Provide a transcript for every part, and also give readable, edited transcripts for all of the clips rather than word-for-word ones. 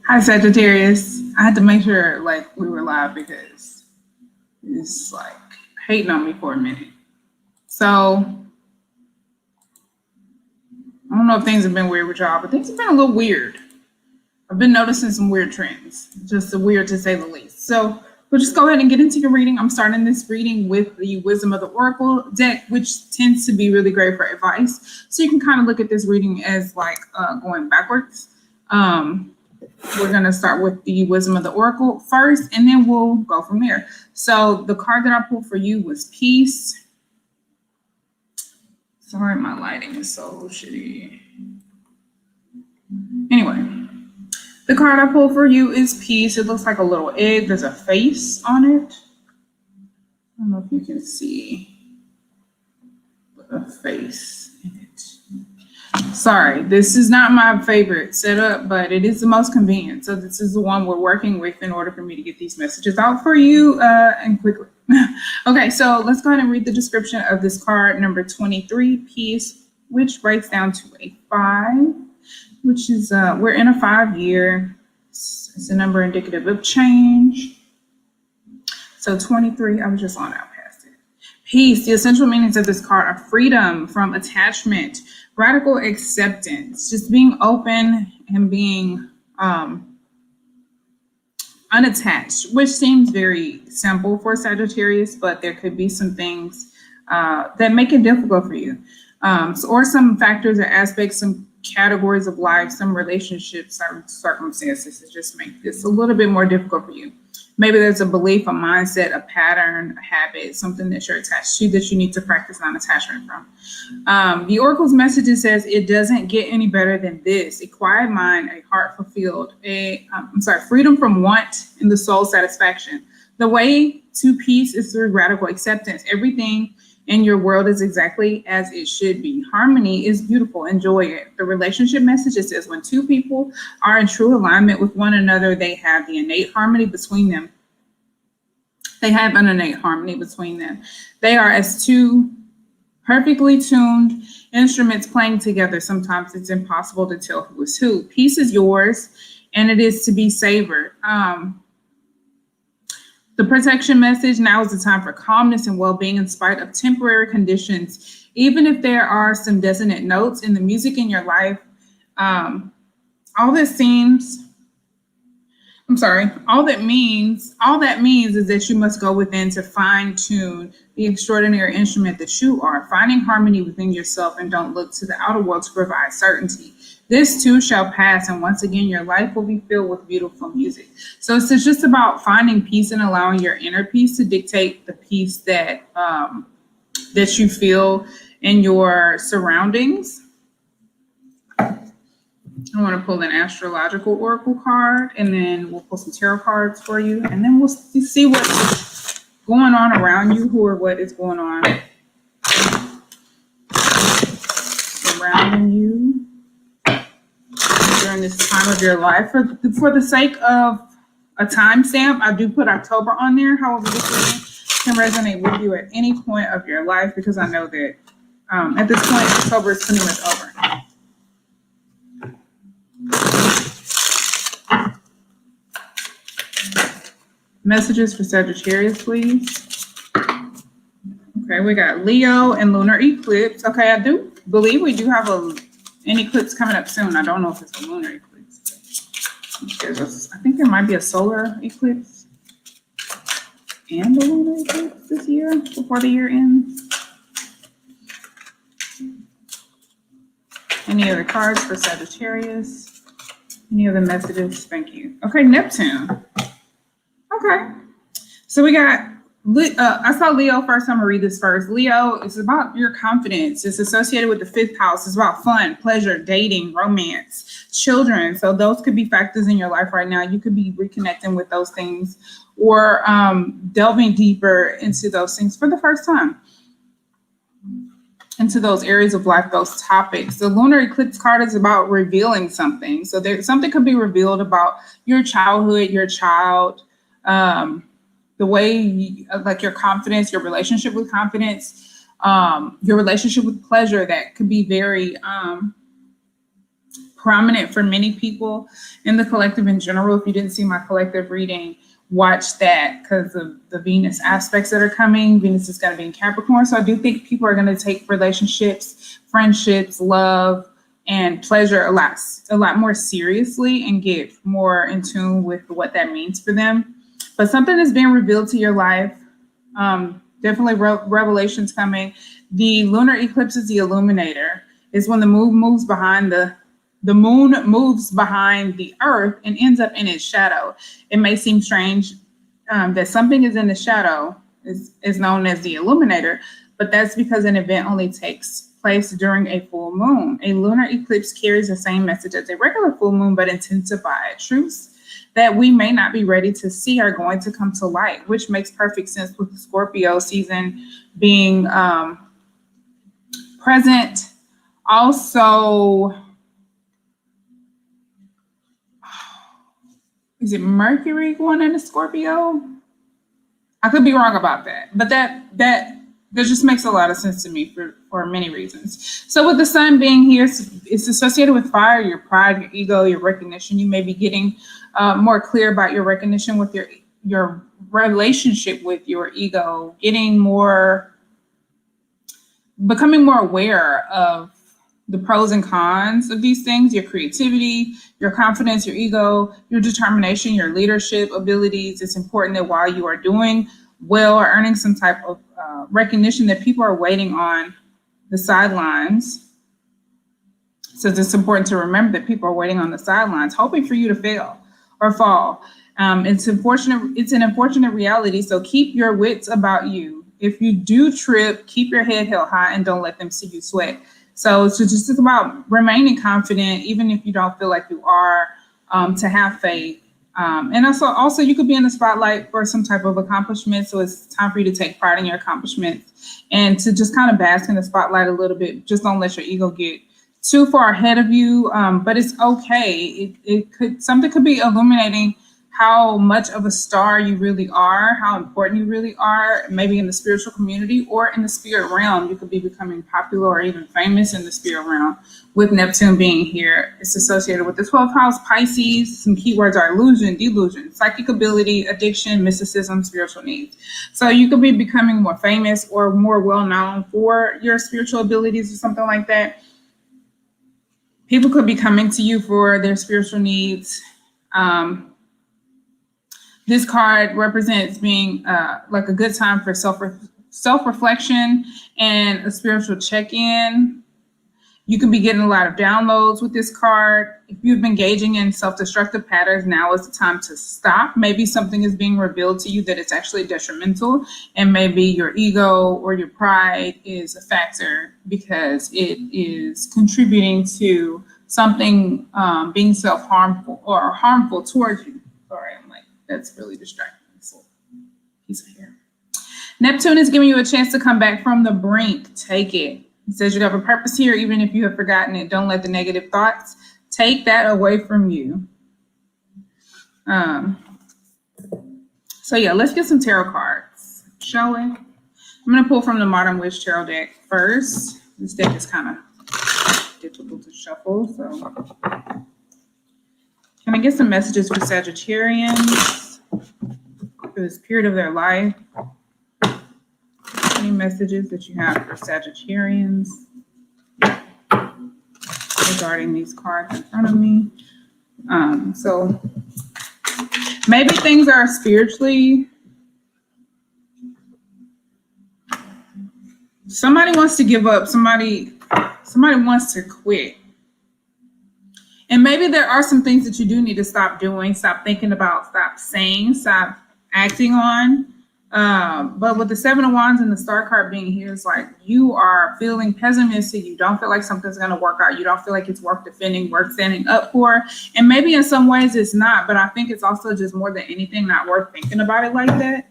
Hi, Sagittarius. I had to make sure like we were live because it's like hating on me for a minute. So I don't know if things have been weird with y'all, but things have been a little weird. I've been noticing some weird trends, just weird to say the least. So we'll just go ahead and get into your reading. I'm starting this reading with the Wisdom of the Oracle deck, which tends to be really great for advice. So you can kind of look at this reading as like going backwards. We're going to start with the Wisdom of the Oracle first, and then we'll go from there. So the card that I pulled for you was Peace. Sorry, my lighting is so shitty. Anyway, the card I pulled for you is Peace. It looks like a little egg. There's a face on it. I don't know if you can see a face in it. Sorry, this is not my favorite setup, but it is the most convenient. So this is the one we're working with in order for me to get these messages out for you and quickly. Okay, so let's go ahead and read the description of this card, number 23, Peace, which breaks down to a 5, which is, we're in a 5-year. It's a number indicative of change. So 23, I was just on out past it. Peace, the essential meanings of this card are freedom from attachment, radical acceptance, just being open and being unattached, which seems very simple for Sagittarius, but there could be some things that make it difficult for you. Or some factors or aspects, some categories of life, some relationships, some circumstances that just make this a little bit more difficult for you. Maybe there's a belief, a mindset, a pattern, a habit, something that you're attached to that you need to practice non-attachment from. The Oracle's message says it doesn't get any better than this. A quiet mind, a heart fulfilled, freedom from want and the soul satisfaction. The way to peace is through radical acceptance. Everything in your world is exactly as it should be. Harmony is beautiful. Enjoy it. The relationship message says when two people are in true alignment with one another, they have the innate harmony between them. They have an innate harmony between them. They are as two perfectly tuned instruments playing together. Sometimes it's impossible to tell who is who. Peace is yours, and it is to be savored. The protection message, now is the time for calmness and well-being in spite of temporary conditions. Even if there are some dissonant notes in the music in your life, all that means is that you must go within to fine-tune the extraordinary instrument that you are, finding harmony within yourself, and don't look to the outer world to provide certainty. This too shall pass, and once again, your life will be filled with beautiful music. So it's just about finding peace and allowing your inner peace to dictate the peace that that you feel in your surroundings. I want to pull an Astrological Oracle card, and then we'll pull some tarot cards for you, and then we'll see what's going on around you, what is going on surrounding you during this time of your life. For the sake of a timestamp, I do put October on there. However, this reading can resonate with you at any point of your life, because I know that at this point, October is pretty much over. Messages for Sagittarius, please. Okay, we got Leo and Lunar Eclipse. Okay, I do believe we do have an eclipse coming up soon. I don't know if it's a lunar eclipse. I think there might be a solar eclipse and a lunar eclipse this year before the year ends. Any other cards for Sagittarius? Any other messages? Thank you. Okay, Neptune. Okay, so we got, I saw Leo first. I'm gonna read this first. Leo, it's about your confidence. It's associated with the 5th house. It's about fun, pleasure, dating, romance, children. So those could be factors in your life right now. You could be reconnecting with those things, or delving deeper into those things for the first time, into those areas of life, those topics. The Lunar Eclipse card is about revealing something. So something could be revealed about your childhood, your child, the way like your confidence, your relationship with confidence, your relationship with pleasure that could be very prominent for many people in the collective in general. If you didn't see my collective reading, watch that because of the Venus aspects that are coming. Venus is going to be in Capricorn. So I do think people are going to take relationships, friendships, love, and pleasure a lot more seriously and get more in tune with what that means for them. But something is being revealed to your life. Definitely revelations coming. The lunar eclipse is the illuminator. It's when the moon moves behind the earth and ends up in its shadow. It may seem strange that something is in the shadow is known as the illuminator, but that's because an event only takes place during a full moon. A lunar eclipse carries the same message as a regular full moon, but intensified. Truths that we may not be ready to see are going to come to light, which makes perfect sense with the Scorpio season being present. Also, is it Mercury going into Scorpio? I could be wrong about that, but that just makes a lot of sense to me for many reasons. So with the sun being here, it's associated with fire, your pride, your ego, your recognition. You may be getting more clear about your recognition with your relationship with your ego, becoming more aware of the pros and cons of these things, your creativity, your confidence, your ego, your determination, your leadership abilities. It's important that while you are doing well or earning some type of recognition, that people are waiting on the sidelines. So it's important to remember that people are waiting on the sidelines, hoping for you to fail or fall. It's an unfortunate reality. So keep your wits about you. If you do trip, keep your head held high and don't let them see you sweat. So it's just about remaining confident, even if you don't feel like you are, to have faith. And also you could be in the spotlight for some type of accomplishment. So it's time for you to take pride in your accomplishments and to just kind of bask in the spotlight a little bit. Just don't let your ego get too far ahead of you. But it's okay. Something could be illuminating how much of a star you really are, how important you really are, maybe in the spiritual community or in the spirit realm. You could be becoming popular or even famous in the spirit realm with Neptune being here. It's associated with the 12th house, Pisces. Some keywords are illusion, delusion, psychic ability, addiction, mysticism, spiritual needs. So you could be becoming more famous or more well-known for your spiritual abilities or something like that. People could be coming to you for their spiritual needs. This card represents being like a good time for self-reflection and a spiritual check-in. You can be getting a lot of downloads with this card. If you've been engaging in self-destructive patterns, now is the time to stop. Maybe something is being revealed to you that it's actually detrimental, and maybe your ego or your pride is a factor because it is contributing to something being self-harmful or harmful towards you. Sorry, I'm like, that's really distracting. So, piece of hair. Neptune is giving you a chance to come back from the brink. Take it. It says you have a purpose here, even if you have forgotten it. Don't let the negative thoughts take that away from you. So yeah, let's get some tarot cards, shall we? I'm going to pull from the Modern Witch Tarot deck first. This deck is kind of difficult to shuffle, so can I get some messages for Sagittarians for this period of their life? Any messages that you have for Sagittarians regarding these cards in front of me? So maybe things are spiritually. Somebody wants to give up. Somebody wants to quit. And maybe there are some things that you do need to stop doing, stop thinking about, stop saying, stop acting on. But with the Seven of Wands and the Star card being here, it's like you are feeling pessimistic. You don't feel like something's going to work out. You don't feel like it's worth defending, worth standing up for. And maybe in some ways it's not, but I think it's also just more than anything not worth thinking about it like that.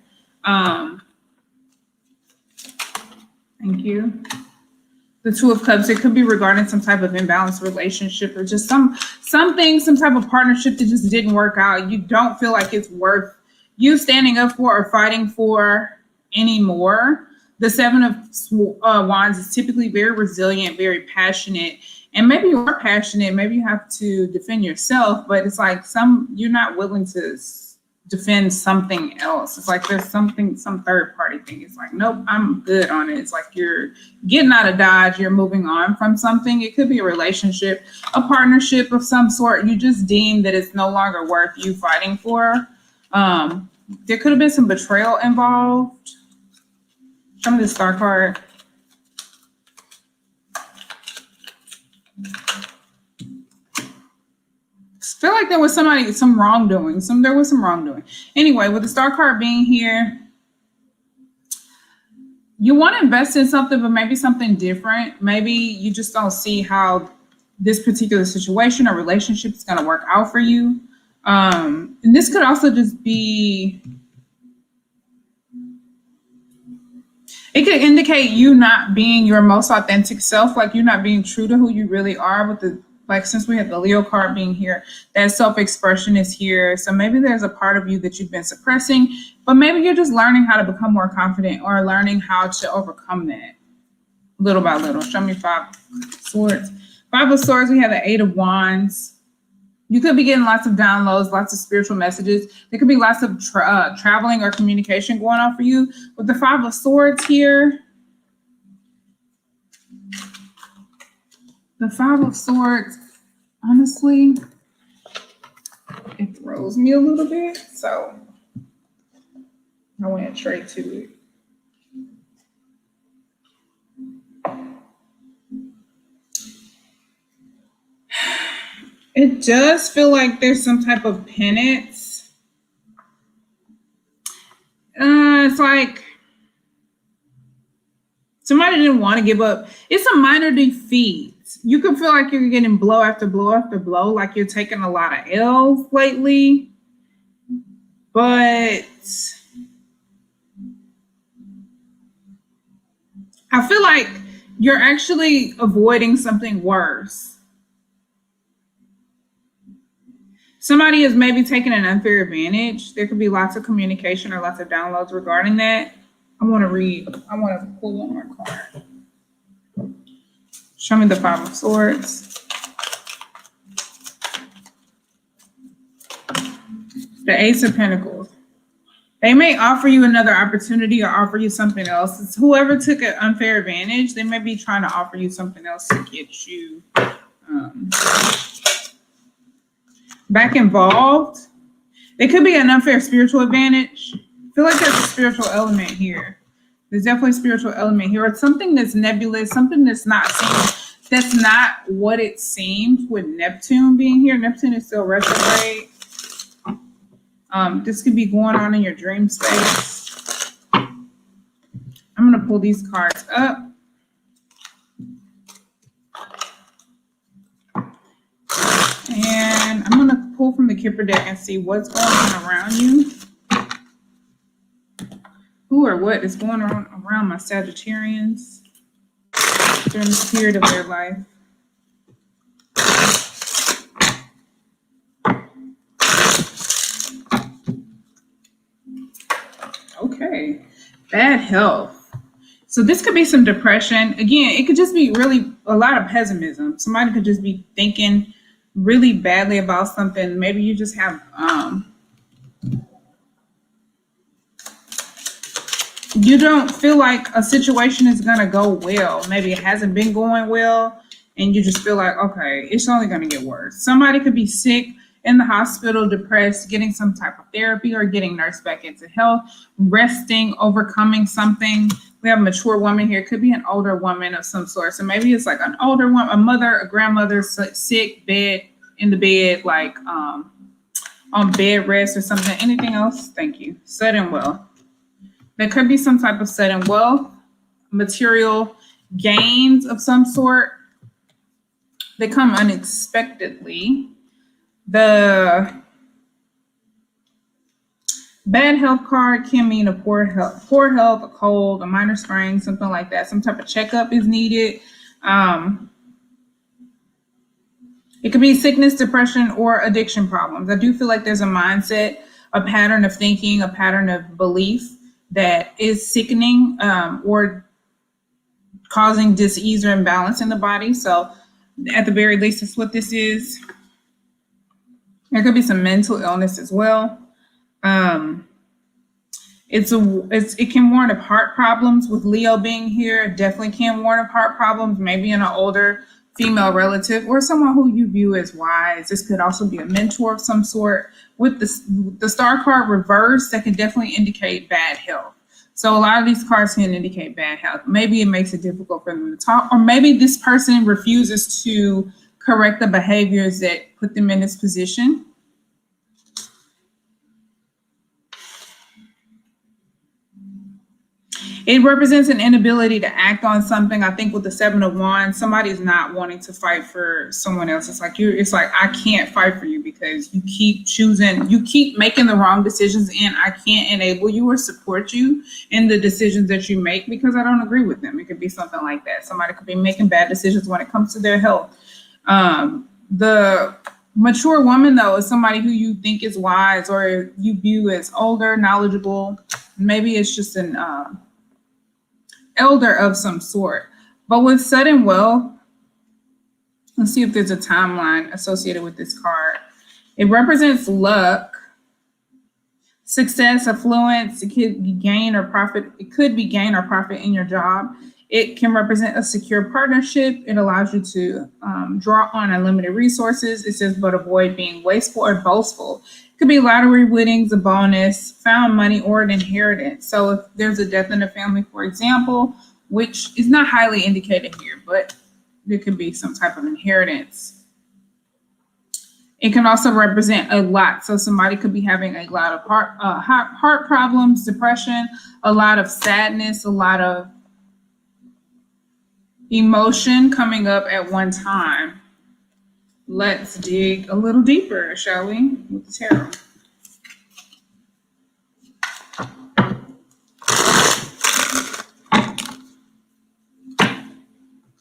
Thank you. The Two of Cups, it could be regarding some type of imbalanced relationship or just some type of partnership that just didn't work out. You don't feel like it's worth you standing up for or fighting for anymore. The Seven of Wands is typically very resilient, very passionate, And maybe you are passionate, maybe you have to defend yourself, but it's like you're not willing to defend something else. It's like there's some third party thing. It's like, nope, I'm good on it. It's like you're getting out of Dodge, you're moving on from something. It could be a relationship, a partnership of some sort. You just deem that it's no longer worth you fighting for. There could have been some betrayal involved. Show me the star card. Feel like there was some wrongdoing. There was some wrongdoing. Anyway, with the star card being here, you want to invest in something, but maybe something different. Maybe you just don't see how this particular situation or relationship is going to work out for you. And this could also just be, it could indicate you not being your most authentic self, like you're not being true to who you really are. With the, like, since we have the Leo card being here, that self-expression is here. So maybe there's a part of you that you've been suppressing, but maybe you're just learning how to become more confident or learning how to overcome that little by little. Show me 5 swords. 5 of swords, we have the 8 of wands. You could be getting lots of downloads, lots of spiritual messages. There could be lots of traveling or communication going on for you. With the 5 of swords here, the 5 of swords, honestly, it throws me a little bit. So I went straight to it. It does feel like there's some type of penance. It's like somebody didn't want to give up. It's a minor defeat. You can feel like you're getting blow after blow after blow, like you're taking a lot of L's lately. But I feel like you're actually avoiding something worse. Somebody is maybe taking an unfair advantage. There could be lots of communication or lots of downloads regarding that. I want to pull one more card. Show me the 5 of swords. The Ace of Pentacles. They may offer you another opportunity or offer you something else. It's whoever took an unfair advantage, they may be trying to offer you something else to get you back involved. It could be an unfair spiritual advantage. I feel like there's a spiritual element here. There's definitely a spiritual element here. It's something that's nebulous, something that's not what it seems with Neptune being here. Neptune is still retrograde. This could be going on in your dream space. I'm going to pull these cards up. And I'm going to pull from the Kipper deck and see what's going on around you. Who or what is going on around my Sagittarians during this period of their life. Okay. Bad health. So this could be some depression. Again, it could just be really a lot of pessimism. Somebody could just be thinking really badly about something. Maybe you just have you don't feel like a situation is going to go well. Maybe it hasn't been going well and you just feel like, okay, it's only going to get worse. Somebody could be sick, in the hospital, depressed, getting some type of therapy or getting nursed back into health, resting, overcoming something. We have a mature woman here. It could be an older woman of some sort. So maybe it's like an older woman, a mother, a grandmother, sick, in the bed, like on bed rest or something. Anything else? Thank you. Sudden wealth. There could be some type of sudden wealth, material gains of some sort. They come unexpectedly. The bad health card can mean a poor health, a cold, a minor sprain, something like that. Some type of checkup is needed. It could be sickness, depression, or addiction problems. I do feel like there's a mindset, a pattern of thinking, a pattern of belief that is sickening or causing dis-ease or imbalance in the body. So At the very least, that's what this is. There could be some mental illness as well. It can warn of heart problems with Leo being here. It definitely can warn of heart problems, maybe in an older female relative or someone who you view as wise. This could also be a mentor of some sort. With the star card reversed, that can definitely indicate bad health. So a lot of these cards can indicate bad health. Maybe it makes it difficult for them to talk, or maybe this person refuses to correct the behaviors that put them in this position. It represents an inability to act on something. I think with the 7 of Wands, somebody's not wanting to fight for someone else. It's like I can't fight for you because you keep making the wrong decisions, and I can't enable you or support you in the decisions that you make because I don't agree with them. It could be something like that. Somebody could be making bad decisions when it comes to their health. The mature woman, though, is somebody who you think is wise or you view as older, knowledgeable. Maybe it's just an elder of some sort. But with sudden wealth, let's see if there's a timeline associated with this card. It represents luck, success, affluence. It could be gain or profit. It could be gain or profit in your job. It can represent a secure partnership. It allows you to draw on unlimited resources. It says, but avoid being wasteful or boastful. It could be lottery winnings, a bonus, found money, or an inheritance. So if there's a death in the family, for example, which is not highly indicated here, but there could be some type of inheritance. It can also represent a lot. So somebody could be having a lot of heart problems, depression, a lot of sadness, a lot of emotion coming up at one time. Let's dig a little deeper, shall we, with the tarot.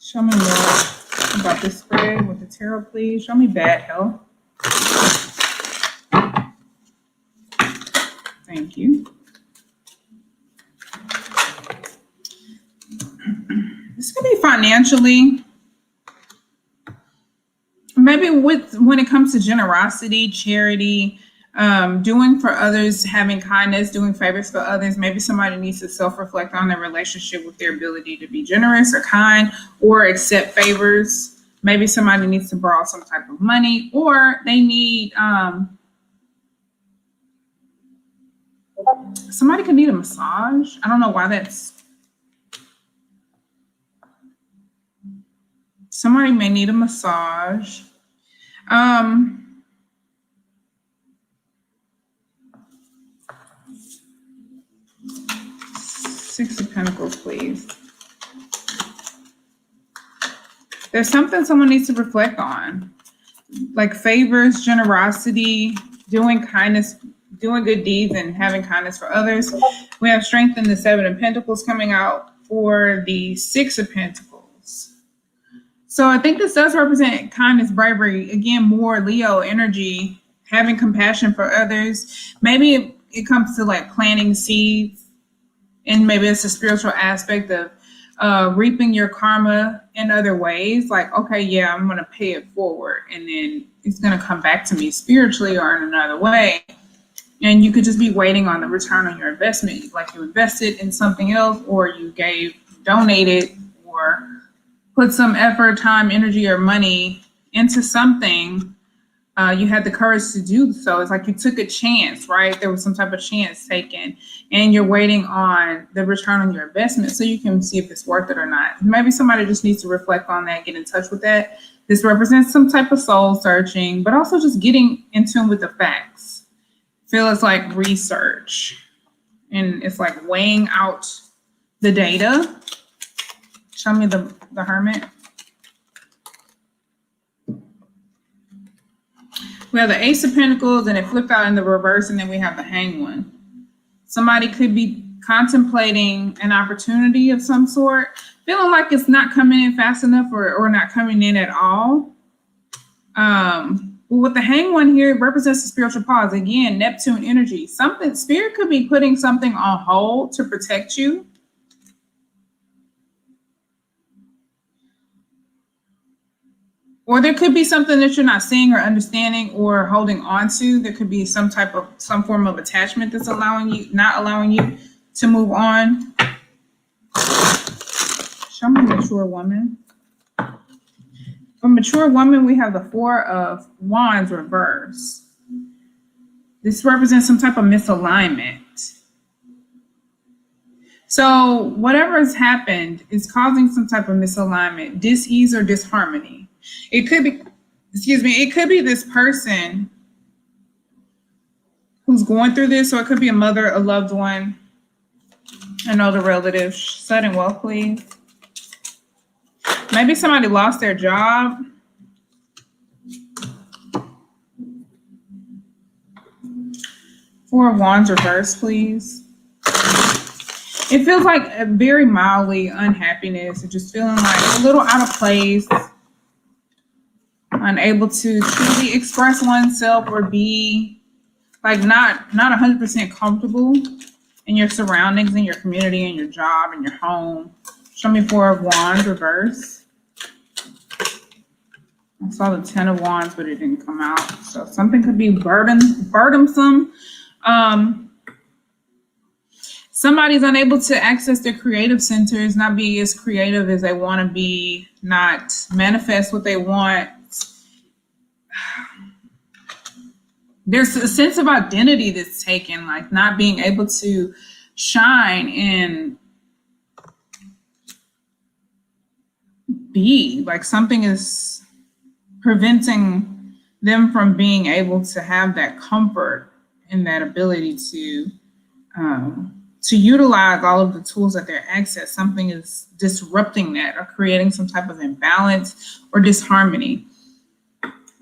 Show me more about this spread with the tarot, please. Show me bad health. Thank you. This could be financially. Maybe when it comes to generosity, charity, doing for others, having kindness, doing favors for others. Maybe somebody needs to self-reflect on their relationship with their ability to be generous or kind or accept favors. Maybe somebody needs to borrow some type of money, or they need somebody could need a massage. I don't know why that's. Somebody may need a massage. Six of Pentacles, please. There's something someone needs to reflect on, like favors, generosity, doing kindness, doing good deeds, and having kindness for others. We have strength in the 7 of Pentacles coming out for the 6 of Pentacles. So I think this does represent kindness, bravery, again, more Leo energy, having compassion for others. Maybe it comes to like planting seeds, and maybe it's a spiritual aspect of reaping your karma in other ways. Like, okay, yeah, I'm going to pay it forward, and then it's going to come back to me spiritually or in another way. And you could just be waiting on the return on your investment, like you invested in something else, or you donated, or put some effort, time, energy, or money into something. You had the courage to do so. It's like you took a chance, right? There was some type of chance taken, and you're waiting on the return on your investment so you can see if it's worth it or not. Maybe somebody just needs to reflect on that, get in touch with that. This represents some type of soul searching, but also just getting in tune with the facts. Feels like research, and it's like weighing out the data. Show me the Hermit. We have the Ace of Pentacles, and it flipped out in the reverse, and then we have the Hanged One. Somebody could be contemplating an opportunity of some sort, feeling like it's not coming in fast enough or not coming in at all. With the Hanged One here, it represents a spiritual pause. Again, Neptune energy. Spirit could be putting something on hold to protect you. Or there could be something that you're not seeing or understanding or holding on to. There could be some form of attachment that's not allowing you to move on. Show me a mature woman. For mature woman, we have the Four of Wands reverse. This represents some type of misalignment. So whatever has happened is causing some type of misalignment, dis-ease or disharmony. It could be, it could be this person who's going through this, or it could be a mother, a loved one, an older relative. Sudden wealth, please. Maybe somebody lost their job. Four of Wands reverse, please. It feels like a very mildly unhappiness and just feeling like a little out of place, unable to truly express oneself or be like not 100% comfortable in your surroundings, in your community, in your job, in your home. Show me Four of Wands reverse. I saw the Ten of Wands, but it didn't come out. So something could be burdensome. Somebody's unable to access their creative centers, not be as creative as they want to be, not manifest what they want. There's a sense of identity that's taken, like not being able to shine and be, like something is preventing them from being able to have that comfort and that ability to utilize all of the tools at their access. Something is disrupting that or creating some type of imbalance or disharmony.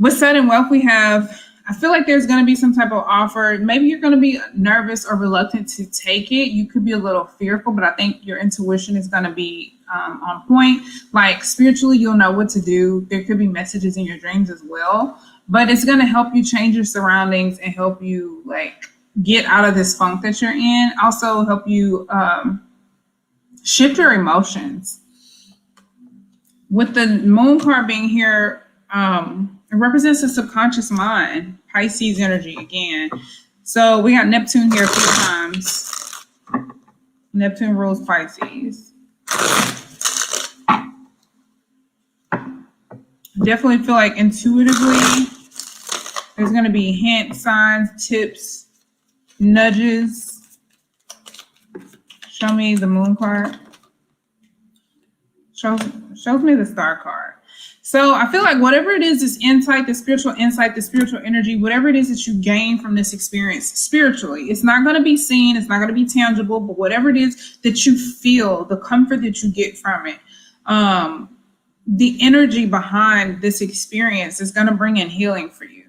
With sudden wealth, we have, I feel like there's going to be some type of offer. Maybe you're going to be nervous or reluctant to take it. You could be a little fearful, but I think your intuition is going to be on point. Like spiritually, you'll know what to do. There could be messages in your dreams as well, but it's going to help you change your surroundings and help you like get out of this funk that you're in. Also help you shift your emotions. With the Moon card being here, it represents the subconscious mind, Pisces energy again. So we got Neptune here a few times. Neptune rules Pisces. Definitely feel like intuitively there's going to be hints, signs, tips, nudges. Show me the Moon card. Shows me the Star card. So I feel like whatever it is, this insight, the spiritual energy, whatever it is that you gain from this experience spiritually, it's not going to be seen, it's not going to be tangible, but whatever it is that you feel, the comfort that you get from it, the energy behind this experience is going to bring in healing for you.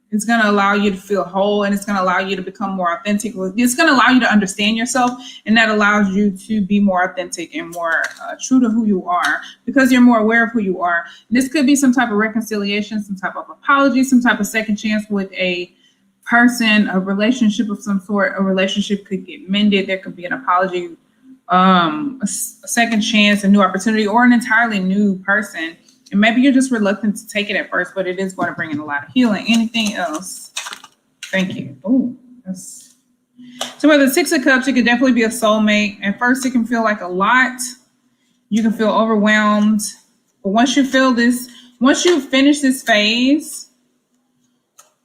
It's going to allow you to feel whole, and it's going to allow you to become more authentic. It's going to allow you to understand yourself, and that allows you to be more authentic and more true to who you are because you're more aware of who you are. And this could be some type of reconciliation, some type of apology, some type of second chance with a person, a relationship of some sort. A relationship could get mended. There could be an apology, a second chance, a new opportunity, or an entirely new person. And maybe you're just reluctant to take it at first, but it is going to bring in a lot of healing. Anything else? Thank you. Oh, that's... So with the Six of Cups, it could definitely be a soulmate. At first, it can feel like a lot. You can feel overwhelmed. But once you feel this, once you finish this phase,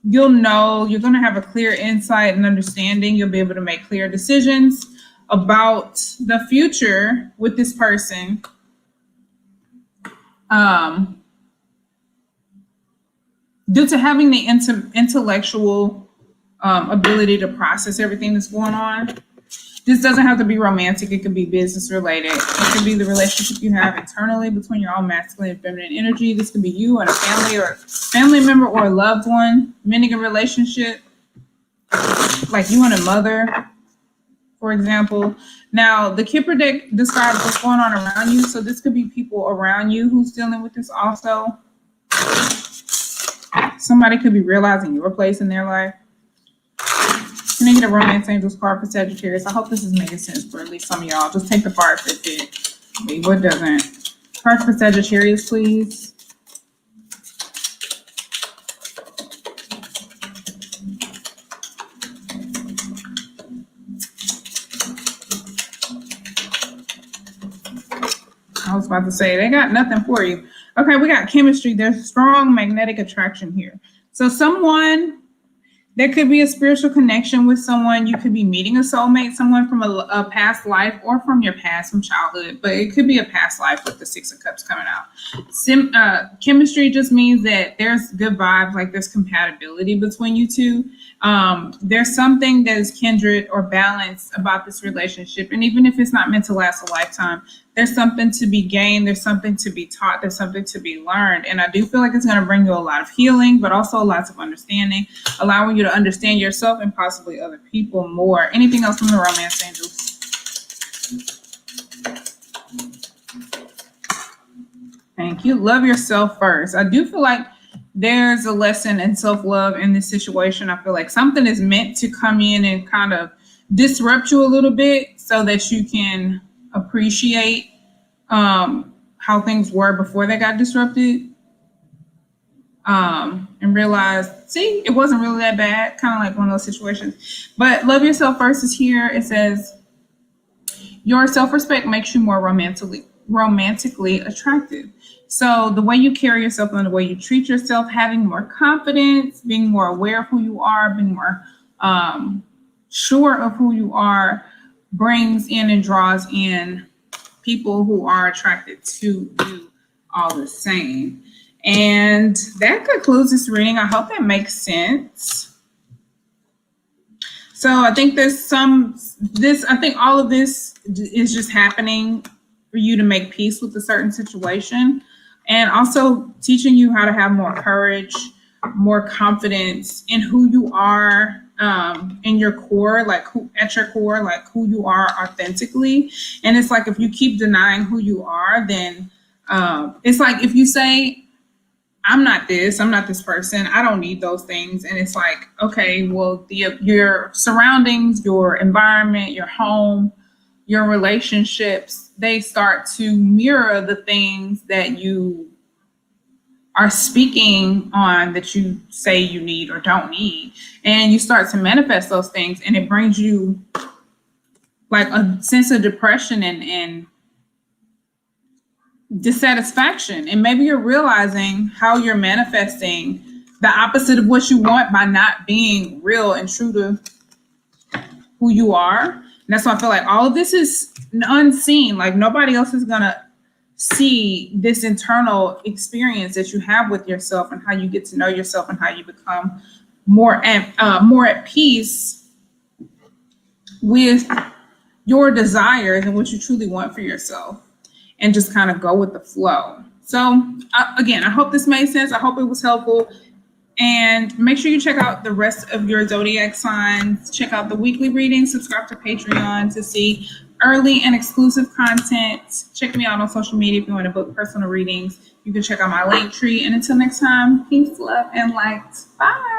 you'll know you're going to have a clear insight and understanding. You'll be able to make clear decisions about the future with this person. Due to having the intellectual ability to process everything that's going on. This doesn't have to be romantic. It could be business related. It could be the relationship you have internally between your own masculine and feminine energy. This could be you and a family or family member or a loved one, mending a relationship, like you and a mother, for example. Now, the Kipper deck describes what's going on around you. So this could be people around you who's dealing with this also. Somebody could be realizing your place in their life. Can I get a Romance Angels card for Sagittarius? I hope this is making sense for at least some of y'all. Just take the part if it did. Maybe what doesn't. Cards for Sagittarius, please. was about to say, they got nothing for you. Okay, we got chemistry. There's strong magnetic attraction here. So there could be a spiritual connection with someone. You could be meeting a soulmate, someone from a past life or from your past, from childhood, but it could be a past life with the Six of Cups coming out. Chemistry just means that there's good vibes, like there's compatibility between you two. There's something that is kindred or balanced about this relationship. And even if it's not meant to last a lifetime, there's something to be gained. There's something to be taught. There's something to be learned. And I do feel like it's going to bring you a lot of healing, but also lots of understanding, allowing you to understand yourself and possibly other people more. Anything else from the romance angels? Thank you. Love yourself first. I do feel like there's a lesson in self-love in this situation. I feel like something is meant to come in and kind of disrupt you a little bit so that you can appreciate how things were before they got disrupted, and realize, see, it wasn't really that bad, kind of like one of those situations. But love yourself first is here. It says your self-respect makes you more romantically attractive. So the way you carry yourself and the way you treat yourself, having more confidence, being more aware of who you are, being more sure of who you are, brings in and draws in people who are attracted to you all the same. And that concludes this reading. I hope that makes sense. So I think I think all of this is just happening for you to make peace with a certain situation, and also teaching you how to have more courage, more confidence in who you are, in your core, at your core, like who you are authentically. And it's like, if you keep denying who you are, then it's like if you say, I'm not this person, I don't need those things. And it's like, okay, well, your surroundings, your environment, your home, your relationships, they start to mirror the things that you are speaking on, that you say you need or don't need. And you start to manifest those things, and it brings you like a sense of depression and dissatisfaction. And maybe you're realizing how you're manifesting the opposite of what you want by not being real and true to who you are. And that's why I feel like all of this is unseen. Like nobody else is gonna see this internal experience that you have with yourself, and how you get to know yourself, and how you become more at peace with your desires and what you truly want for yourself, and just kind of go with the flow. So again, I hope this made sense. I hope it was helpful. And make sure you check out the rest of your zodiac signs. Check out the weekly readings. Subscribe to Patreon to see early and exclusive content. Check me out on social media if you want to book personal readings. You can check out my link tree. And until next time, peace, love, and light. Bye.